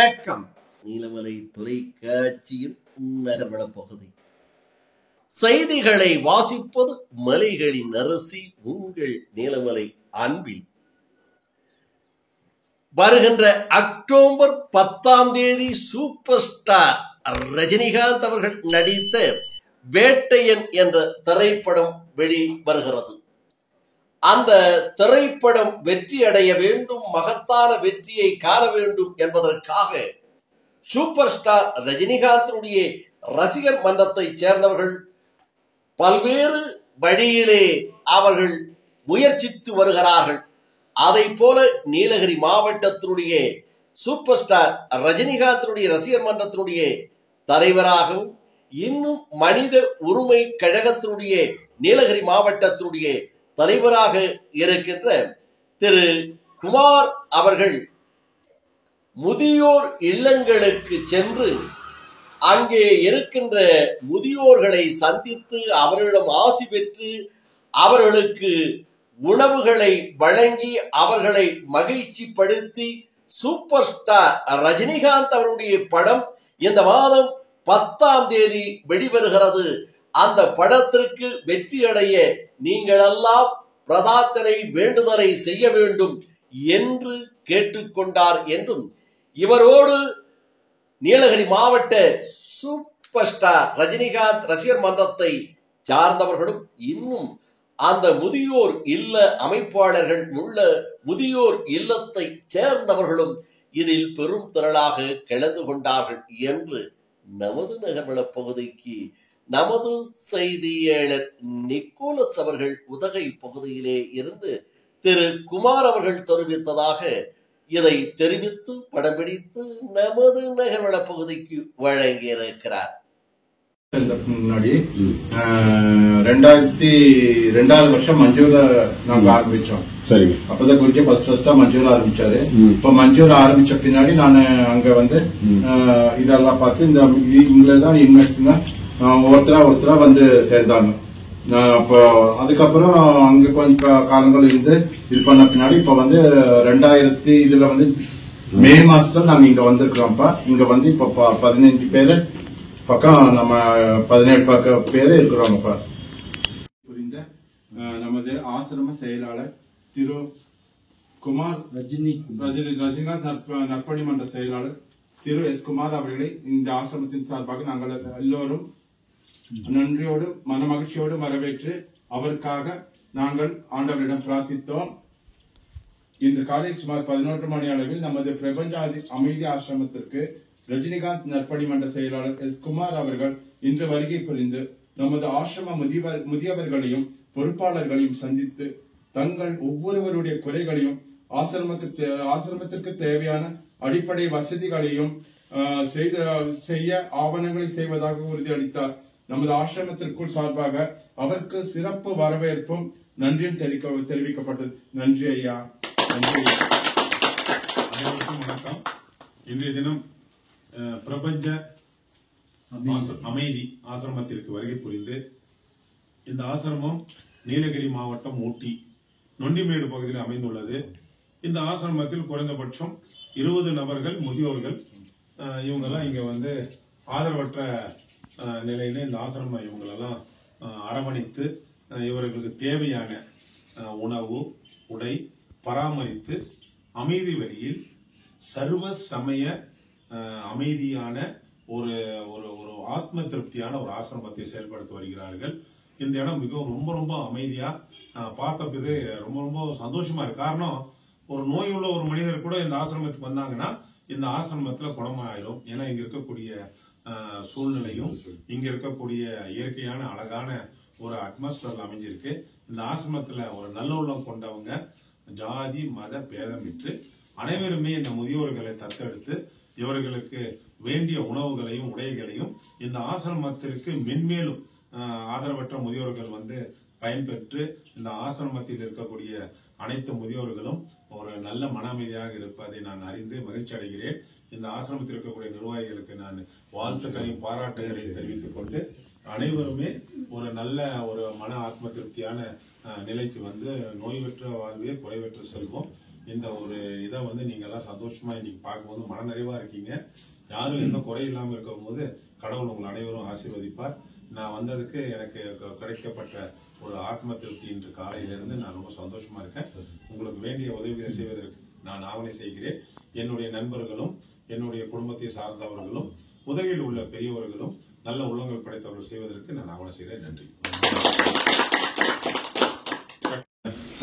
வணக்கம். நீலமலை தொலைக்காட்சியின் நகர்வட பகுதி செய்திகளை வாசிப்பது மலைகளின் அரசி உங்கள் நீலமலை அன்பில். வருகின்ற அக்டோபர் 10 சூப்பர் ஸ்டார் ரஜினிகாந்த் அவர்கள் நடித்த வேட்டையன் என்ற திரைப்படம் வெளிவருகிறது. அந்த திரைப்படம் வெற்றி அடைய வேண்டும், மகத்தான வெற்றியை காண வேண்டும் என்பதற்காக சூப்பர் ஸ்டார் ரஜினிகாந்தினுடைய ரசிகர் மன்றத்தை சேர்ந்தவர்கள் பல்வேறு வழியிலே அவர்கள் முயற்சித்து வருகிறார்கள். அதை போல நீலகிரி மாவட்டத்தினுடைய சூப்பர் ஸ்டார் ரஜினிகாந்தினுடைய ரசிகர் மன்றத்தினுடைய தலைவராகவும் இன்னும் மனித உரிமை கழகத்தினுடைய நீலகிரி மாவட்டத்தினுடைய தலைவராக இருக்கின்ற திரு குமார் அவர்கள் முதியோர் இல்லங்களுக்கு சென்று அங்கே இருக்கின்ற முதியோர்களை சந்தித்து அவர்களிடம் ஆசி பெற்று அவர்களுக்கு உணவுகளை வழங்கி அவர்களை மகிழ்ச்சிப்படுத்தி சூப்பர் ஸ்டார் ரஜினிகாந்த் அவருடைய படம் இந்த மாதம் 10 வெளிவருகிறது. அந்த படத்திற்கு வெற்றி அடைய நீங்கள் எல்லாம் பிரார்த்தனை வேண்டுதலை செய்ய வேண்டும் என்று கேட்டுக்கொண்டார் என்றும் இவரோடு நீலகிரி மாவட்ட சூப்பர் ஸ்டார் ரஜினிகாந்த் ரசிகர் மன்றத்தை சார்ந்தவர்களும் இன்னும் அந்த முதியோர் இல்ல அமைப்பாளர்கள் உள்ள முதியோர் இல்லத்தை சேர்ந்தவர்களும் இதில் பெரும் திரளாக கலந்து கொண்டார்கள் என்று நமது நகர்வள பகுதிக்கு நமது செய்தியாளர் நிக்கோலஸ் அவர்கள் உதகை பகுதியிலே இருந்து திரு குமார் அவர்கள் தெரிவித்ததாக இதை தெரிவித்து படம் பிடித்து நமது நகர்வள பகுதிக்கு வழங்கியிருக்கிறார். முன்னாடி 2002 வருஷம் மஞ்சூர்ல நாங்க ஆரம்பிச்சோம். சரிங்க. அப்பதான் கொஞ்சம் ஃபர்ஸ்டா மஞ்சூர் ஆரம்பிச்சாரு. இப்ப மஞ்சூர் ஆரம்பிச்ச பின்னாடி நான் அங்க வந்து இதெல்லாம் பார்த்து இந்த இவங்களதான் இன்வெஸ்ட்னா ஒருத்தரா வந்து சேர்ந்தாங்க. அப்போ அதுக்கப்புறம் அங்க கொஞ்சம் காலங்கள் இருந்து இது பண்ண பின்னாடி இப்ப வந்து 2000 இதுல வந்து மே மாசத்துல நாங்க இங்க வந்திருக்கிறோம்ப்பா. இங்க வந்து இப்ப 15 பேரு பக்கம் நம்ம 17 பேரு இருக்கிறோம்ப்பா. புரிந்த நமது ஆசிரம செயலாளர் திரு குமார் ரஜினிகாந்த் நற்பணி மன்ற செயலாளர் திரு எஸ் குமார் அவர்களை இந்த ஆசிரமத்தின் சார்பாக நாங்கள் எல்லோரும் நன்றியோடும் மனமகிழ்ச்சியோடும் வரவேற்று அவருக்காக நாங்கள் ஆண்டவரிடம் பிரார்த்தித்தோம். இன்று காலை சுமார் 11 மணி அளவில் நமது பிரபஞ்ச அமைதி ஆசிரமத்திற்கு ரஜினிகாந்த் நற்பணி மன்ற செயலாளர் எஸ் குமார் அவர்கள் இன்று வருகை புரிந்து நமது ஆசிரம முதியவர்களையும் பொறுப்பாளர்களையும் சந்தித்து தங்கள் ஒவ்வொருவருடைய குறைகளையும் ஆசிரமத்திற்கு தேவையான அடிப்படை வசதிகளையும் செய்ய ஆவணங்களை செய்வதாக உறுதியளித்தார். நமது ஆசிரமத்திற்குள் சார்பாக அவருக்கு சிறப்பு வரவேற்பும் நன்றியும் தெரிவிக்கப்பட்டது. நன்றி ஐயா. நன்றி. அனைவருக்கும் வணக்கம். இன்றைய தினம் பிரபஞ்ச அமைதி ஆசிரமத்திற்கு வருகை புரிந்து இந்த ஆசிரமம் நீலகிரி மாவட்டம் ஊட்டி நொண்டிமேடு பகுதியில் அமைந்துள்ளது. இந்த ஆசிரமத்தில் குறைந்தபட்சம் 20 நபர்கள் முதியோர்கள் இவங்கெல்லாம் இங்க வந்து ஆதரவற்ற நிலையில இந்த ஆசிரமம் இவங்களெல்லாம் அரவணைத்து இவர்களுக்கு தேவையான உணவு உடை பராமரித்து அமைதி வழியில் சர்வ சமய அமைதியான ஒரு ஒரு ஆத்ம திருப்தியான ஒரு ஆசிரமத்தை செயல்படுத்தி வருகிறார்கள். இந்த இடம் மிகவும் ரொம்ப ரொம்ப அமைதியா பார்த்தப்பது ரொம்ப ரொம்ப சந்தோஷமா இருக்கு. காரணம், ஒரு நோய் உள்ள ஒரு மனிதர் கூட இந்த ஆசிரமத்துக்கு வந்தாங்கன்னா இந்த ஆசிரமத்துல குணமாயிடும். ஏன்னா இங்க இருக்கக்கூடிய சூழ்நிலையும் இங்க இருக்கக்கூடிய இயற்கையான அழகான ஒரு அட்மாஸ்பியர்ல அமைஞ்சிருக்கு. இந்த ஆசிரமத்துல ஒரு நல்ல உள்ளம் கொண்டவங்க ஜாதி மத பேதமிட்டு அனைவருமே இந்த முதியோர்களை தத்தெடுத்து இவர்களுக்கு வேண்டிய உணவுகளையும் உடைகளையும் இந்த ஆசிரமத்திற்கு மென்மேலும் ஆதரவற்ற முதியோர்கள் வந்து பயன்பெற்று இந்த ஆசிரமத்தில் இருக்கக்கூடிய அனைத்து முதியோர்களும் ஒரு நல்ல மன அமைதியாக இருப்பதை நான் அறிந்து மகிழ்ச்சி அடைகிறேன். இந்த ஆசிரமத்தில் இருக்கக்கூடிய நிர்வாகிகளுக்கு நான் வாழ்த்துக்களையும் பாராட்டுகளையும் தெரிவித்துக் கொண்டு அனைவருமே ஒரு நல்ல ஒரு மன ஆத்ம திருப்தியான நிலைக்கு வந்து நோய்வற்ற வாழ்வே குறைவற்ற செல்வம் இந்த ஒரு இதை வந்து நீங்க எல்லாம் சந்தோஷமா இன்னைக்கு பார்க்கும்போது மனநிறைவா இருக்கீங்க. யாரும் எந்த குறை இல்லாம இருக்கும் போது கடவுள் உங்கள் அனைவரும் ஆசீர்வதிப்பார். நான் வந்ததுக்கு எனக்கு கிடைக்கப்பட்ட ஒரு ஆத்ம திருப்தி இன்று காலையிலிருந்து நான் ரொம்ப சந்தோஷமா இருக்கேன். உங்களுக்கு வேண்டிய உதவிகளை செய்வதற்கு நான் ஆவணை செய்கிறேன். என்னுடைய நண்பர்களும் என்னுடைய குடும்பத்தை சார்ந்தவர்களும் உதவியில் உள்ள பெரியவர்களும் நல்ல உள்ளங்கள் படைத்தவர்கள் செய்வதற்கு நான் ஆவணை செய்கிறேன். நன்றி.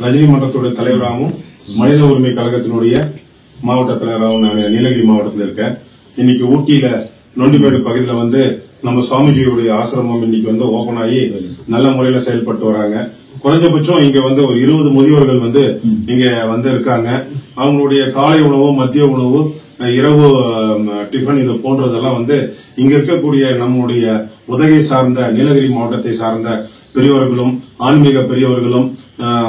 ரஜினி மன்றத்துடைய தலைவராகவும் மனித உரிமை கழகத்தினுடைய மாவட்ட தலைவராகவும் நான் நீலகிரி மாவட்டத்தில் இருக்கேன். இன்னைக்கு ஊட்டியில நொண்டிமேடு பகுதியில் வந்து நம்ம சுவாமிஜியுடைய ஆசிரமம் இன்னைக்கு வந்து ஓபன் ஆகி நல்ல முறையில செயல்பட்டு வராங்க. குறைஞ்சபட்சம் இங்க வந்து ஒரு 20 முதியோர்கள் வந்து இங்க வந்து இருக்காங்க. அவங்களுடைய காலை உணவு, மதிய உணவு, இரவு டிஃபன் இது போன்றதெல்லாம் வந்து இங்க இருக்கக்கூடிய நம்முடைய உதகை சார்ந்த நீலகிரி மாவட்டத்தை சார்ந்த பெரியவர்களும் ஆன்மீக பெரியவர்களும்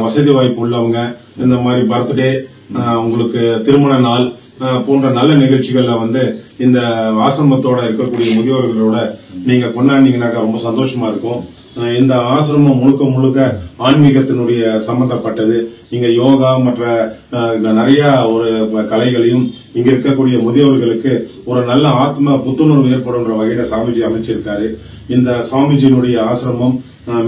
வசதி வாய்ப்பு உள்ளவங்க இந்த மாதிரி பர்த்டே, உங்களுக்கு திருமண நாள் போன்ற நல்ல நிகழ்ச்சிகள்ல வந்து இந்த ஆசிரமத்தோட இருக்கக்கூடிய முதியோர்களோட நீங்க கொண்டாடினீங்கன்னாக்கா ரொம்ப சந்தோஷமா இருக்கும். இந்த ஆசிரமம் முழுக்க முழுக்க ஆன்மீகத்தினுடைய சம்பந்தப்பட்டது. இங்க யோகா மற்ற நிறைய ஒரு கலைகளையும் இங்க இருக்கக்கூடிய முதியோர்களுக்கு ஒரு நல்ல ஆத்ம புத்துணர்வு ஏற்படுன்ற வகையில சாமிஜி அமைச்சிருக்காரு. இந்த சாமிஜியினுடைய ஆசிரமம்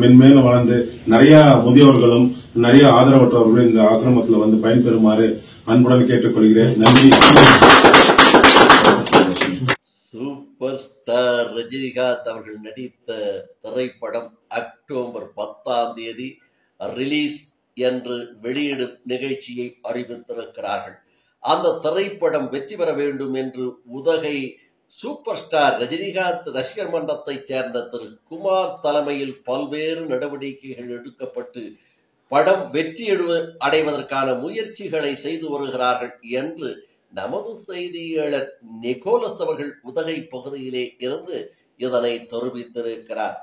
மென்மேலும் வளர்ந்து நிறைய முதியோர்களும் நிறைய ஆதரவற்றவர்களும் இந்த ஆசிரமத்தில் வந்து பயன்பெறுமாறு அன்புடன் கேட்டுக்கொள்கிறேன். நன்றி. சூப்பர் ஸ்டார் ரஜினிகாந்த் அவர்கள் நடித்த திரைப்படம் அக்டோபர் 10 ரிலீஸ் என்று வெளியிடும் நிகழ்ச்சியை அறிவித்திருக்கிறார்கள். அந்த திரைப்படம் வெற்றி பெற வேண்டும் என்று உதகை சூப்பர் ஸ்டார் ரஜினிகாந்த் ரசிகர் மன்றத்தைச் சேர்ந்த திரு குமார் தலைமையில் பல்வேறு நடவடிக்கைகள் எடுக்கப்பட்டு படம் வெற்றி அடைவதற்கான முயற்சிகளை செய்து வருகிறார்கள் என்று நமது செய்தியாளர் நிக்கோலஸ் அவர்கள் உதகை பகுதியிலே இருந்து இதனை தெரிவித்திருக்கிறார்.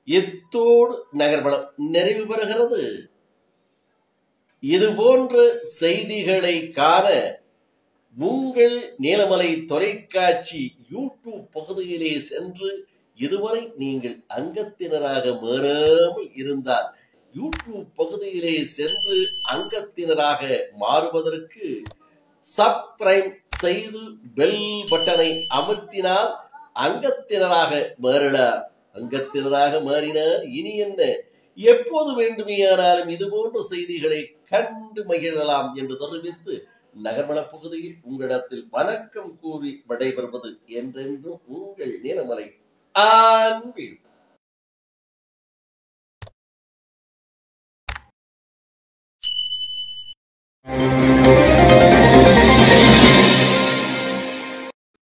இத்தோடு நகர்வலம் நிறைவு பெறுகிறது. இதுபோன்ற செய்திகளை காண உங்கள் நீலமலை தொலைக்காட்சி யூடியூப் பகுதியிலே சென்று இதுவரை நீங்கள் அங்கத்தினராக மாறாமல் இருந்தால் யூடியூப் பகுதியிலே சென்று அங்கத்தினராக மாறுவதற்கு சப்ஸ்கிரைப் செய்து பெல் பட்டனை அமர்த்தினால் அங்கத்தினராக மாறலாம். அங்கத்தினராக மாறினார் இனி என்ன, எப்போது வேண்டுமையானாலும் இது போன்ற செய்திகளை கண்டு மகிழலாம் என்று தெரிவித்து நகர்வள பகுதியில் உங்களிடத்தில் வணக்கம் கூறி விடைபெறுவது என்றென்றும் உங்கள் நீலமலை ஆன்மீகம்.